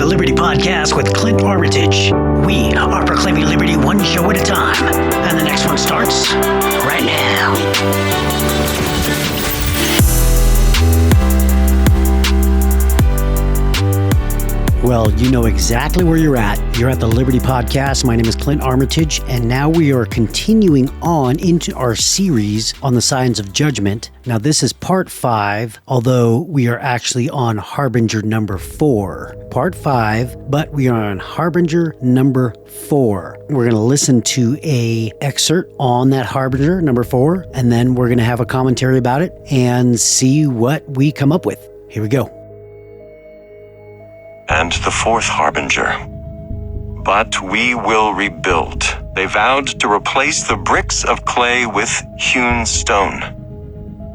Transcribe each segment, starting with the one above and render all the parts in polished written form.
the Liberty Podcast with Clint Armitage. We are proclaiming liberty one show at a time, and the next one starts right now. Well, you know exactly where you're at. You're at the Liberty Podcast. My name is Clint Armitage, and now we are continuing on into our series on the signs of judgment. Now, this is part 5, although we are actually on Harbinger number 4. Part 5, but we are on Harbinger number 4. We're going to listen to an excerpt on that Harbinger number 4, and then we're going to have a commentary about it and see what we come up with. Here we go. And the fourth harbinger. But we will rebuild. They vowed to replace the bricks of clay with hewn stone.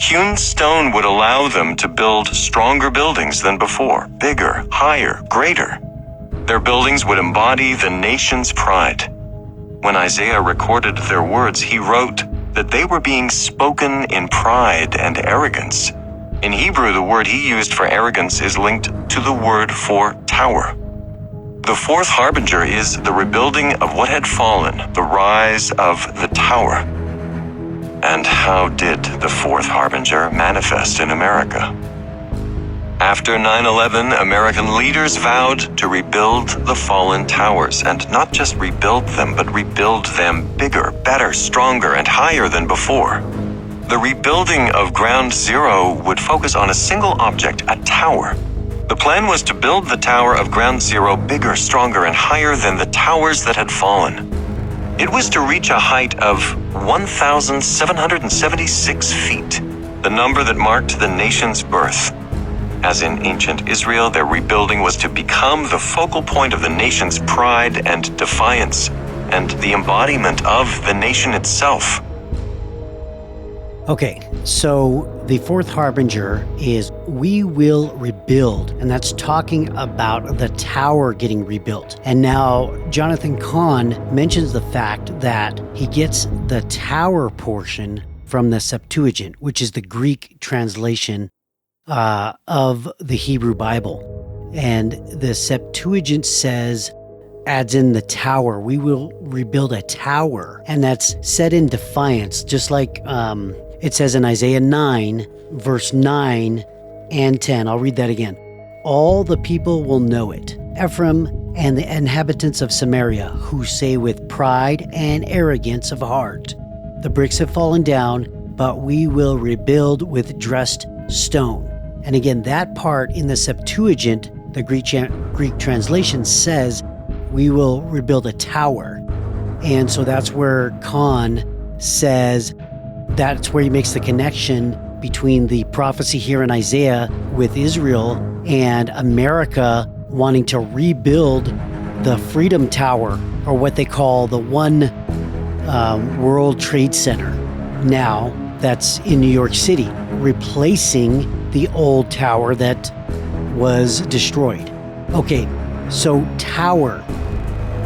Hewn stone would allow them to build stronger buildings than before, bigger, higher, greater. Their buildings would embody the nation's pride. When Isaiah recorded their words, he wrote that they were being spoken in pride and arrogance. In Hebrew, the word he used for arrogance is linked to the word for tower. The fourth harbinger is the rebuilding of what had fallen, the rise of the tower. And how did the fourth harbinger manifest in America? After 9/11, American leaders vowed to rebuild the fallen towers, and not just rebuild them, but rebuild them bigger, better, stronger, and higher than before. The rebuilding of Ground Zero would focus on a single object, a tower. The plan was to build the tower of Ground Zero bigger, stronger, and higher than the towers that had fallen. It was to reach a height of 1,776 feet, the number that marked the nation's birth. As in ancient Israel, their rebuilding was to become the focal point of the nation's pride and defiance, and the embodiment of the nation itself. Okay, so the fourth harbinger is we will rebuild, and that's talking about the tower getting rebuilt. And now Jonathan Cahn mentions the fact that he gets the tower portion from the Septuagint, which is the Greek translation of the Hebrew Bible. And the Septuagint adds in the tower. We will rebuild a tower. And that's said in defiance, just like it says in Isaiah 9, verse 9 and 10. I'll read that again. All the people will know it, Ephraim and the inhabitants of Samaria, who say with pride and arrogance of heart, the bricks have fallen down, but we will rebuild with dressed stone. And again, that part in the Septuagint, the Greek translation says, we will rebuild a tower. And so that's where Cahn says, that's where he makes the connection between the prophecy here in Isaiah with Israel and America wanting to rebuild the Freedom Tower, or what they call the One World Trade Center. Now, that's in New York City, replacing the old tower that was destroyed. Okay, so tower.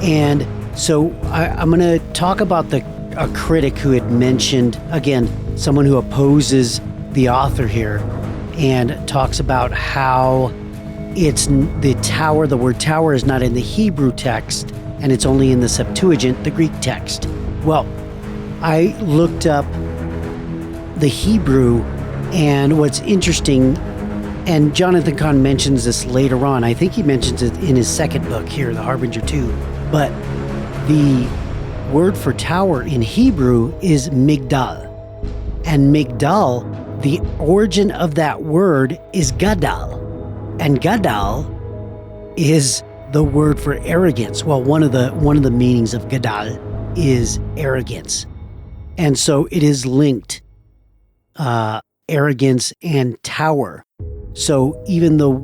And so I'm going to talk about a critic who had mentioned, again, someone who opposes the author here, and talks about how it's the tower, the word tower is not in the Hebrew text, and it's only in the Septuagint, the Greek text. Well, I looked up the Hebrew, and what's interesting, and Jonathan Cahn mentions this later on, I think he mentions it in his second book here, The Harbinger 2, but the word for tower in Hebrew is migdal. And migdal, the origin of that word is gadal. And gadal is the word for arrogance. Well, one of the meanings of gadal is arrogance. And so it is linked, arrogance and tower. So even though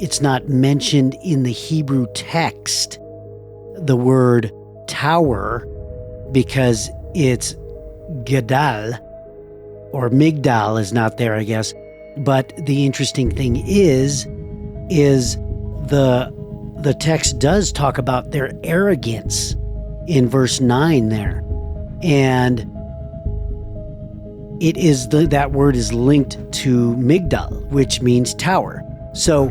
it's not mentioned in the Hebrew text, the word tower, because it's gadal or migdal is not there, I guess. But the interesting thing is the text does talk about their arrogance in verse 9 there. And it is that word is linked to migdal, which means tower. So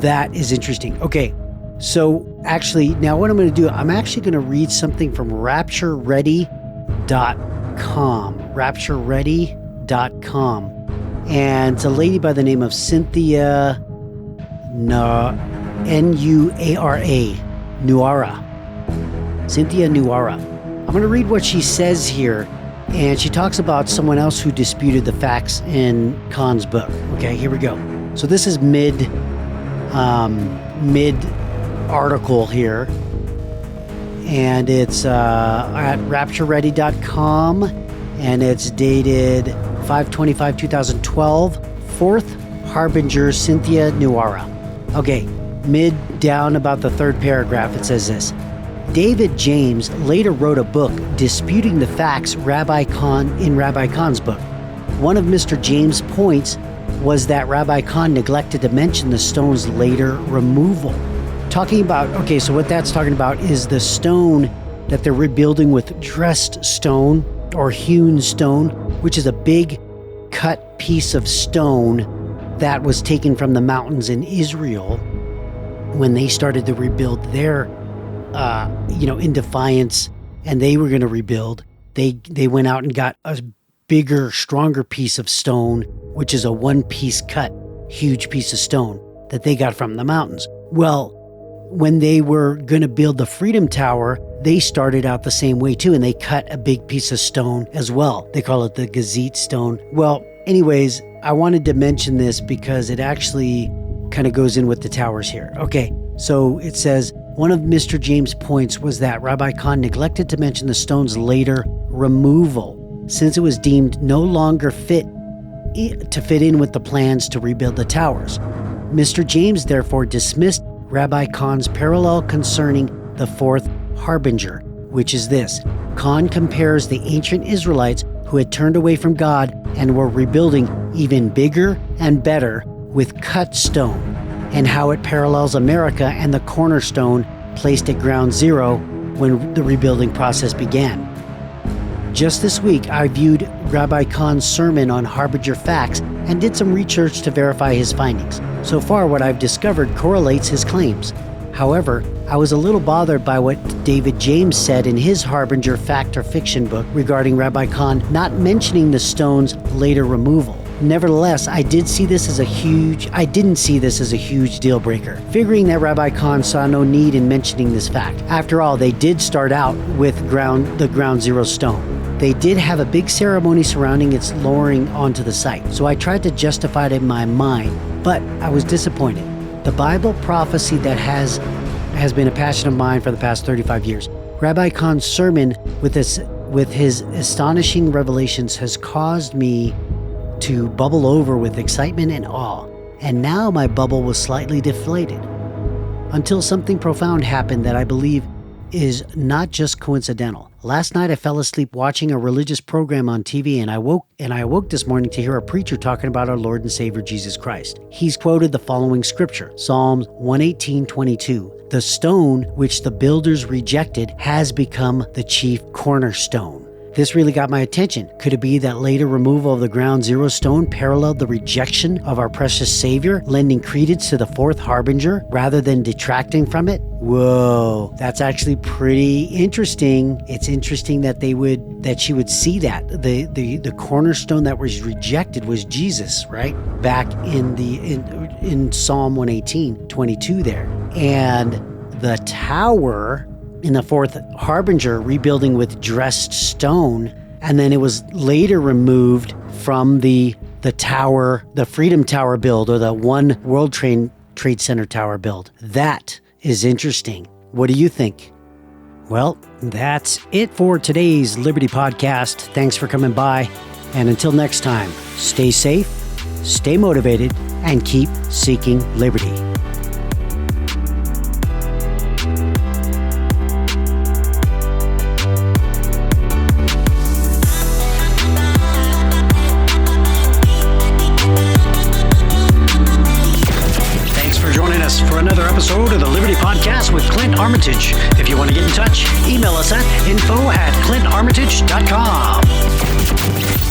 that is interesting. Okay, so actually, now what I'm going to do, I'm actually going to read something from raptureready.com. Raptureready.com. And it's a lady by the name of Cynthia Nuara. Cynthia Nuara. I'm going to read what she says here. And she talks about someone else who disputed the facts in Kahn's book. Okay, here we go. So this is mid article here. And it's at raptureready.com. And it's dated 5/25/2012. Fourth Harbinger, Cynthia Nuara. Okay, mid down about the third paragraph, it says this. David James later wrote a book disputing the facts in Rabbi Kahn's book. One of Mr. James' points was that Rabbi Kahn neglected to mention the stone's later removal. Talking about, okay, so what that's talking about is the stone that they're rebuilding with dressed stone or hewn stone, which is a big cut piece of stone that was taken from the mountains in Israel when they started to rebuild their in defiance, and they were going to rebuild. They went out and got a bigger, stronger piece of stone, which is a one-piece cut, huge piece of stone that they got from the mountains. Well, when they were going to build the Freedom Tower, they started out the same way too, and they cut a big piece of stone as well. They call it the Gazette stone. Well, anyways, I wanted to mention this because it actually kind of goes in with the towers here. Okay, so it says, one of Mr. James' points was that Rabbi Kahn neglected to mention the stone's later removal, since it was deemed no longer fit in with the plans to rebuild the towers. Mr. James therefore dismissed Rabbi Kahn's parallel concerning the fourth Harbinger, which is this. Kahn compares the ancient Israelites who had turned away from God and were rebuilding even bigger and better with cut stone, and how it parallels America and the cornerstone placed at ground zero when the rebuilding process began. Just this week, I viewed Rabbi Kahn's sermon on Harbinger facts and did some research to verify his findings. So far, what I've discovered correlates his claims. However, I was a little bothered by what David James said in his Harbinger fact or fiction book regarding Rabbi Kahn not mentioning the stone's later removal. Nevertheless, I didn't see this as a huge deal breaker, figuring that Rabbi Kahn saw no need in mentioning this fact. After all, they did start out with the ground zero stone. They did have a big ceremony surrounding its lowering onto the site, so I tried to justify it in my mind, but I was disappointed. The Bible prophecy that has been a passion of mine for the past 35 years. Rabbi Kahn's sermon with his astonishing revelations has caused me to bubble over with excitement and awe, and now my bubble was slightly deflated. Until something profound happened that I believe is not just coincidental. Last night I fell asleep watching a religious program on TV, and I woke this morning to hear a preacher talking about our Lord and Savior Jesus Christ. He's quoted the following scripture, Psalms 118:22. The stone which the builders rejected has become the chief cornerstone. This really got my attention. Could it be that later removal of the ground zero stone paralleled the rejection of our precious Savior, lending credence to the fourth Harbinger rather than detracting from it? Whoa, that's actually pretty interesting. It's interesting that she would see that. The cornerstone that was rejected was Jesus, right? Back in Psalm 118:22 there. And the tower in the fourth Harbinger rebuilding with dressed stone, and then it was later removed from the tower, the Freedom Tower build, or the One World Trade Center Tower build. That is interesting. What do you think? Well, that's it for today's Liberty Podcast. Thanks for coming by, and until next time, stay safe, stay motivated, and keep seeking liberty. For another episode of the Liberty Podcast with Clint Armitage. If you want to get in touch, email us at info@clintarmitage.com.